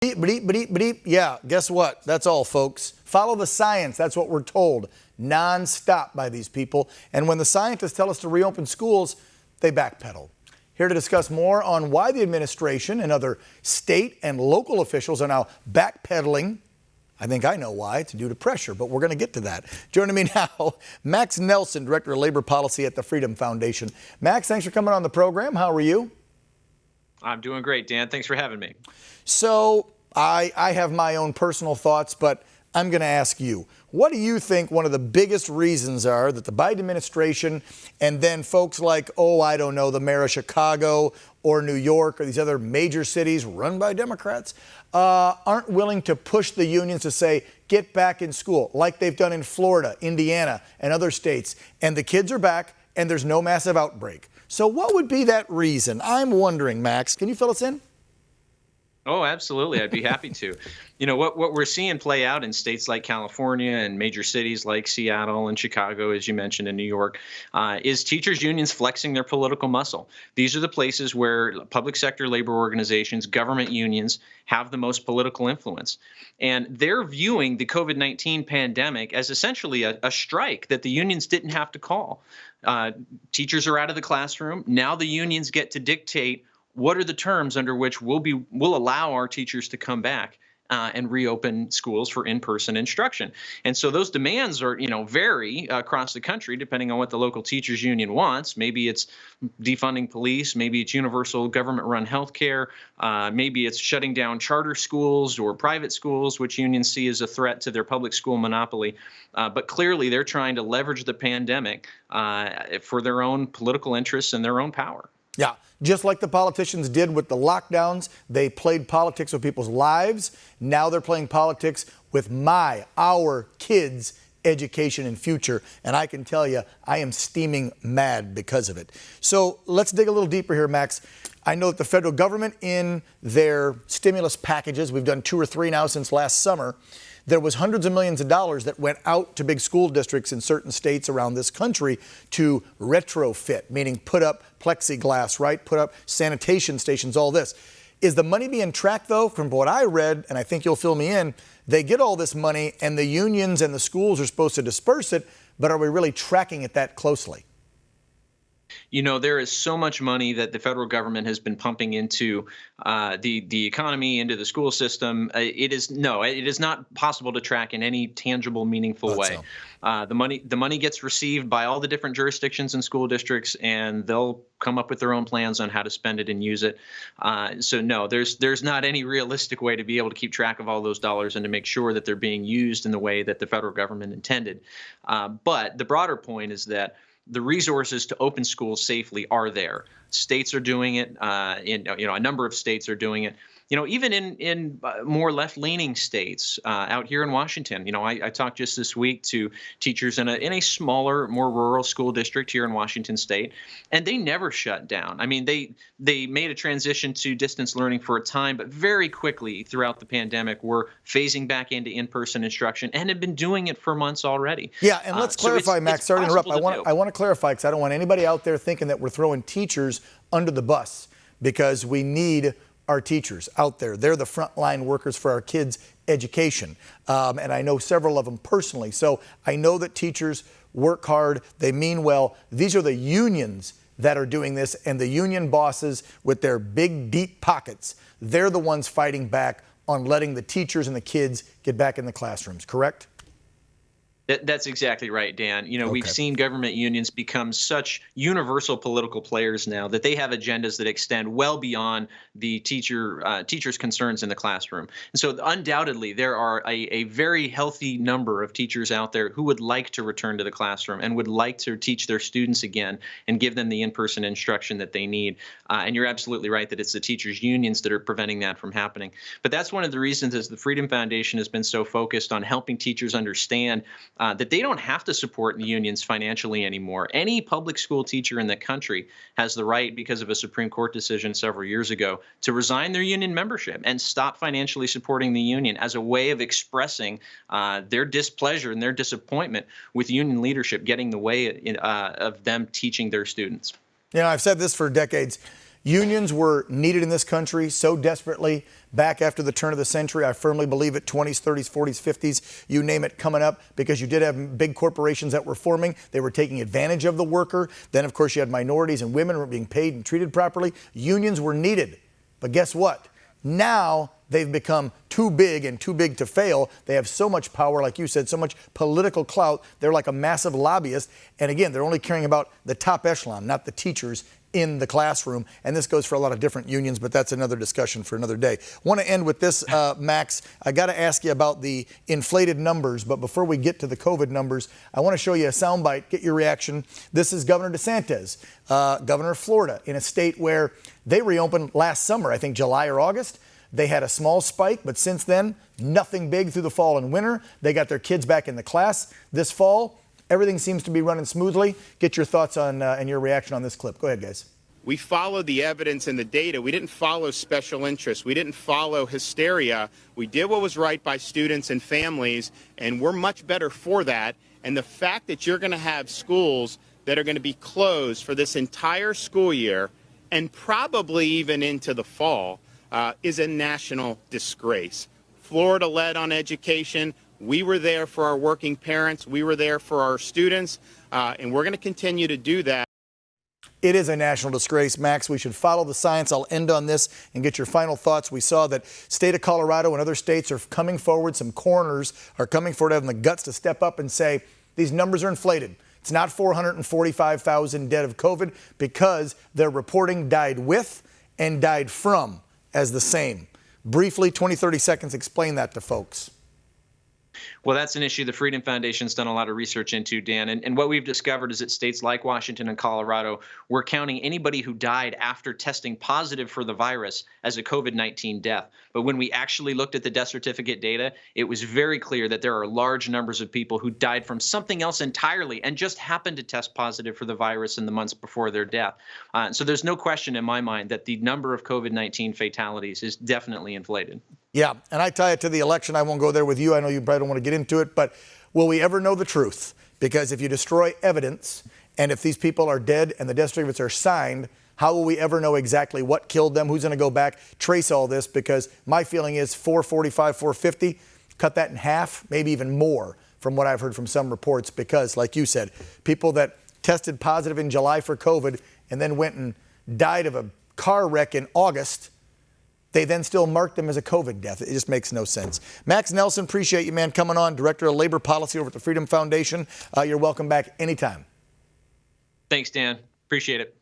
Bleep, bleep, bleep, bleep. Yeah, guess what? That's all, folks. Follow the science. That's what we're told nonstop by these people. And when the scientists tell us to reopen schools, they backpedal. Here to discuss more on why the administration and other state and local officials are now backpedaling. I think I know why. It's due to pressure, but we're going to get to that. Joining me now, Max Nelsen, Director of Labor Policy at the Freedom Foundation. Max, thanks for coming on the program. How are you? I'm doing great, Dan. Thanks for having me. So I have my own personal thoughts, but I'm going to ask you, what do you think one of the biggest reasons are that the Biden administration and then folks like, I don't know, the mayor of Chicago or New York or these other major cities run by Democrats aren't willing to push the unions to say, get back in school, like they've done in Florida, Indiana, and other states, and the kids are back and there's no massive outbreak? So what would be that reason? I'm wondering, Max, can you fill us in? Oh, absolutely. I'd be happy to. You know, what we're seeing play out in states like California and major cities like Seattle and Chicago, as you mentioned, in New York, is teachers' unions flexing their political muscle. These are the places where public sector labor organizations, government unions have the most political influence. And they're viewing the COVID-19 pandemic as essentially a strike that the unions didn't have to call. Teachers are out of the classroom. Now the unions get to dictate what are the terms under which we'll allow our teachers to come back and reopen schools for in-person instruction. And so those demands are, vary across the country depending on what the local teachers union wants. Maybe it's defunding police, maybe it's universal government-run health care, maybe it's shutting down charter schools or private schools, which unions see as a threat to their public school monopoly. But clearly they're trying to leverage the pandemic for their own political interests and their own power. Yeah, just like the politicians did with the lockdowns, they played politics with people's lives. Now they're playing politics with our kids' education and future. And I can tell you, I am steaming mad because of it. So let's dig a little deeper here, Max. I know that the federal government in their stimulus packages, we've done 2 or 3 now since last summer, there was hundreds of millions of dollars that went out to big school districts in certain states around this country to retrofit, meaning put up plexiglass, right? Put up sanitation stations, all this. Is the money being tracked, though? From what I read, and I think you'll fill me in, they get all this money and the unions and the schools are supposed to disperse it, but are we really tracking it that closely? You know, there is so much money that the federal government has been pumping into the economy, into the school system. It is not possible to track in any tangible, meaningful way. So. The money gets received by all the different jurisdictions and school districts, and they'll come up with their own plans on how to spend it and use it. So no, there's not any realistic way to be able to keep track of all those dollars and to make sure that they're being used in the way that the federal government intended. But the broader point is that the resources to open schools safely are there. States are doing it. A number of states are doing it. Even in more left-leaning states out here in Washington. I talked just this week to teachers in a smaller, more rural school district here in Washington State, and they never shut down. I mean, they made a transition to distance learning for a time, but very quickly throughout the pandemic, were phasing back into in-person instruction and have been doing it for months already. Yeah, and let's clarify, Max. Sorry to interrupt. I want to clarify because I don't want anybody out there thinking that we're throwing teachers under the bus, because we need our teachers out there. They're the frontline workers for our kids' education. And I know several of them personally. So I know that teachers work hard. They mean well. These are the unions that are doing this, and the union bosses with their big, deep pockets, they're the ones fighting back on letting the teachers and the kids get back in the classrooms, correct? That's exactly right, Dan. We've seen government unions become such universal political players now that they have agendas that extend well beyond the teachers' concerns in the classroom. And so undoubtedly, there are a very healthy number of teachers out there who would like to return to the classroom and would like to teach their students again and give them the in-person instruction that they need. And you're absolutely right that it's the teachers' unions that are preventing that from happening. But that's one of the reasons as the Freedom Foundation has been so focused on helping teachers understand that they don't have to support the unions financially anymore. Any public school teacher in the country has the right, because of a Supreme Court decision several years ago, to resign their union membership and stop financially supporting the union as a way of expressing their displeasure and their disappointment with union leadership getting in the way of them teaching their students. I've said this for decades. Unions were needed in this country so desperately back after the turn of the century. I firmly believe it, 20s, 30s, 40s, 50s, you name it, coming up, because you did have big corporations that were forming. They were taking advantage of the worker. Then, of course, you had minorities and women were being paid and treated properly. Unions were needed. But guess what? Now they've become too big and too big to fail. They have so much power, like you said, so much political clout. They're like a massive lobbyist. And again, they're only caring about the top echelon, not the teachers in the classroom. And this goes for a lot of different unions, but that's another discussion for another day. Want to end with this, Max. I got to ask you about the inflated numbers, but before we get to the COVID numbers, I want to show you a soundbite, get your reaction. This is Governor DeSantis, governor of Florida, in a state where they reopened last summer, I think July or August. They had a small spike, but since then, nothing big through the fall and winter. They got their kids back in the class this fall. Everything seems to be running smoothly. Get your thoughts on and your reaction on this clip. Go ahead, guys. We followed the evidence and the data. We didn't follow special interests. We didn't follow hysteria. We did what was right by students and families, and we're much better for that. And the fact that you're going to have schools that are going to be closed for this entire school year and probably even into the fall is a national disgrace. Florida led on education. We were there for our working parents. We were there for our students, and we're going to continue to do that. It is a national disgrace, Max. We should follow the science. I'll end on this and get your final thoughts. We saw that state of Colorado and other states are coming forward. Some coroners are coming forward, having the guts to step up and say, these numbers are inflated. It's not 445,000 dead of COVID because they're reporting died with and died from as the same. Briefly, 20, 30 seconds, explain that to folks. Well, that's an issue the Freedom Foundation's done a lot of research into, Dan. And what we've discovered is that states like Washington and Colorado were counting anybody who died after testing positive for the virus as a COVID-19 death. But when we actually looked at the death certificate data, it was very clear that there are large numbers of people who died from something else entirely and just happened to test positive for the virus in the months before their death. So there's no question in my mind that the number of COVID-19 fatalities is definitely inflated. Yeah, and I tie it to the election. I won't go there with you. I know you probably don't want to get into it, but will we ever know the truth? Because if you destroy evidence, and if these people are dead and the death certificates are signed, how will we ever know exactly what killed them? Who's going to go back, trace all this? Because my feeling is 445, 450, cut that in half, maybe even more from what I've heard from some reports. Because, like you said, people that tested positive in July for COVID and then went and died of a car wreck in August, they then still mark them as a COVID death. It just makes no sense. Max Nelsen, appreciate you, man, coming on, Director of Labor Policy over at the Freedom Foundation. You're welcome back anytime. Thanks, Dan. Appreciate it. Yep.